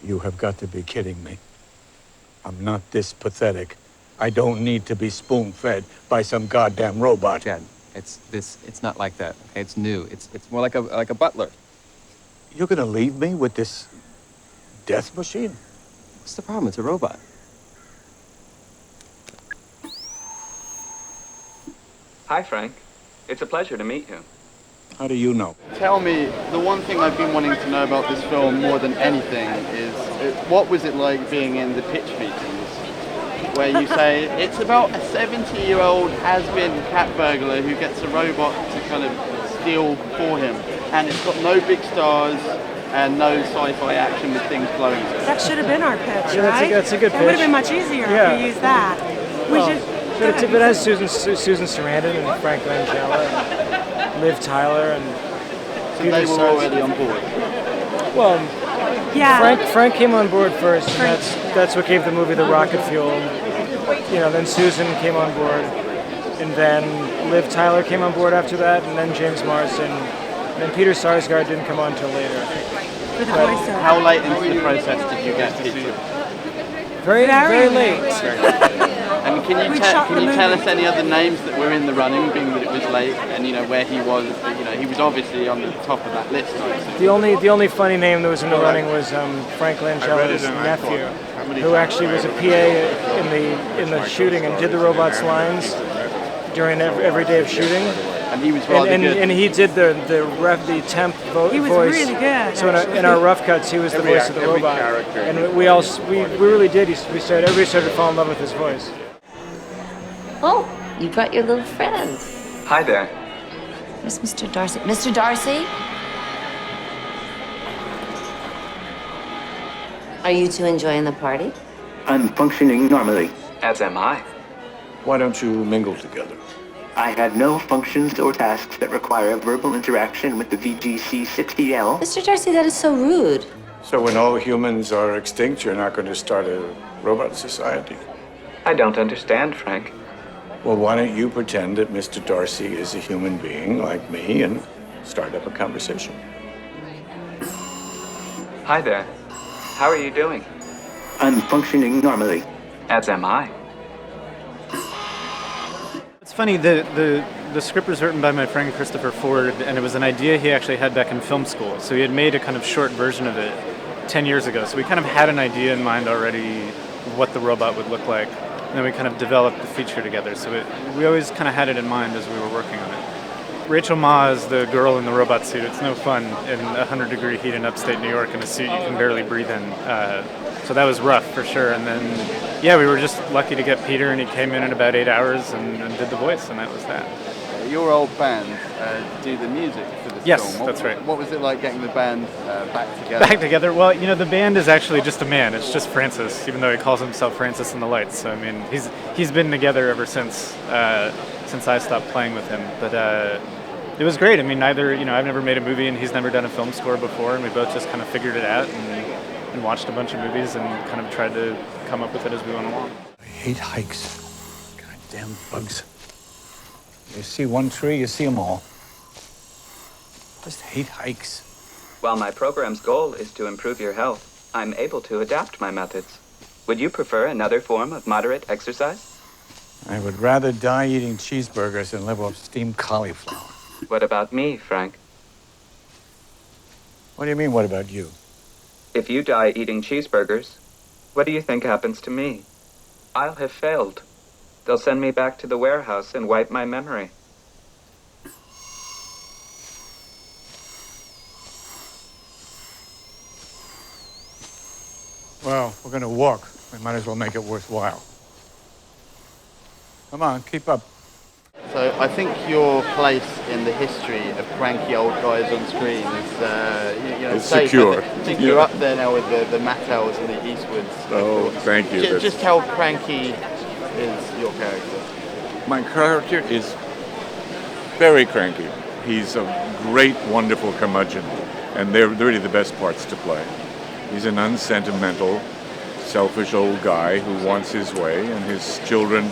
You have got to be kidding me. I'm not this pathetic. I don't need to be spoon-fed by some goddamn robot. Dad, it's not like that. Okay, it's new. It's more like a butler. You're gonna leave me with this death machine? What's the problem? It's a robot. Hi, Frank. It's a pleasure to meet you. How do you know? Tell me, the one thing I've been wanting to know about this film more than anything is what was it like being in the pitch meetings where you say it's about a 70-year-old has-been cat burglar who gets a robot to kind of steal for him, and it's got no big stars and no sci-fi action with things blowing. That should have been our pitch, yeah, right? That's a good pitch. It would have been much easier if we used that. But it has Susan Sarandon and Frank Langella and Liv Tyler and so they were already on board. Well, yeah. Frank came on board first. And that's what gave the movie the rocket fuel. You know, then Susan came on board, and then Liv Tyler came on board after that, and then James Marsden, and then Peter Sarsgaard didn't come on till later. For the voiceover. How late into the process did you get Peter? Very late. And can you tell us any other names that were in the running, being that it was late, and where he was? He was obviously on the top of that list. The only funny name that was in the running was Frank Langella's nephew, who actually was a PA in the shooting and did the robot's lines during every day of shooting. And he was rather good. And he did the temp voice. He was really good. So in our rough cuts, he was the voice of the robot. And we really did. Everybody started to fall in love with his voice. Oh, you brought your little friend. Hi there. Where's Mr. Darcy? Mr. Darcy? Are you two enjoying the party? I'm functioning normally. As am I. Why don't you mingle together? I had no functions or tasks that require verbal interaction with the VGC-60L. Mr. Darcy, that is so rude. So when all humans are extinct, you're not going to start a robot society? I don't understand, Frank. Well, why don't you pretend that Mr. Darcy is a human being like me and start up a conversation? Hi there. How are you doing? I'm functioning normally. As am I. It's funny, the script was written by my friend Christopher Ford, and it was an idea he actually had back in film school. So he had made a kind of short version of it 10 years ago. So we kind of had an idea in mind already what the robot would look like. And then we kind of developed the feature together. So we always kind of had it in mind as we were working on it. Rachel Ma is the girl in the robot suit. It's no fun in 100-degree heat in upstate New York in a suit you can barely breathe in. So that was rough for sure. And then, we were just lucky to get Peter, and he came in about 8 hours and did the voice, and that was that. Your old band do the music for this film. Yes, that's right. What was it like getting the band back together? Back together? Well, the band is actually just a man. It's just Francis, even though he calls himself Francis in the Lights. So, I mean, he's been together ever since I stopped playing with him. But it was great. I mean, I've never made a movie, and he's never done a film score before, and we both just kind of figured it out and watched a bunch of movies and kind of tried to come up with it as we went along. I hate hikes. Goddamn bugs. You see one tree, you see them all. Just hate hikes. While my program's goal is to improve your health, I'm able to adapt my methods. Would you prefer another form of moderate exercise? I would rather die eating cheeseburgers than live off steamed cauliflower. What about me, Frank? What do you mean, what about you? If you die eating cheeseburgers, what do you think happens to me? I'll have failed. They'll send me back to the warehouse and wipe my memory. Well, we're going to walk. We might as well make it worthwhile. Come on, keep up. So I think your place in the history of cranky old guys on screen is it's safe. secure. I think you're up there now with the Mattels and the Eastwoods. Oh, thank you. Just how cranky is your character? My character is very cranky. He's a great, wonderful curmudgeon, and they're really the best parts to play. He's an unsentimental, selfish old guy who wants his way, and his children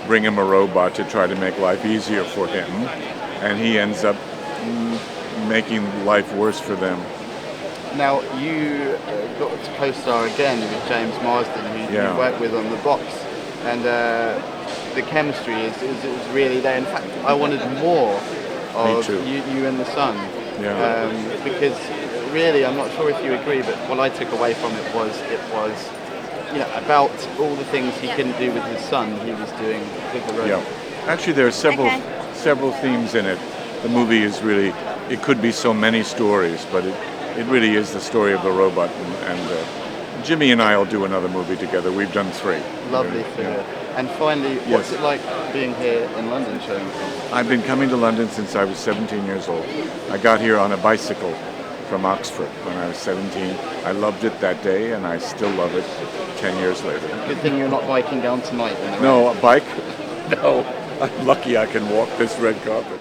bring him a robot to try to make life easier for him, and he ends up making life worse for them. Now, you got to co-star again with James Marsden, who Yeah. you worked with on The Box, and the chemistry is really there. In fact, I wanted more of too. you and the son. Yeah. Because really, I'm not sure if you agree, but what I took away from it was about all the things he couldn't do with his son, he was doing with the robot. Yeah. Actually, there are several themes in it. The movie is really, it could be so many stories, but it really is the story of the robot. And Jimmy and I will do another movie together. We've done 3. Lovely theatre. And finally, what's it like being here in London showing the film? I've been coming to London since I was 17 years old. I got here on a bicycle from Oxford when I was 17. I loved it that day, and I still love it 10 years later. Good thing you're not biking down tonight. No, a bike? No. I'm lucky I can walk this red carpet.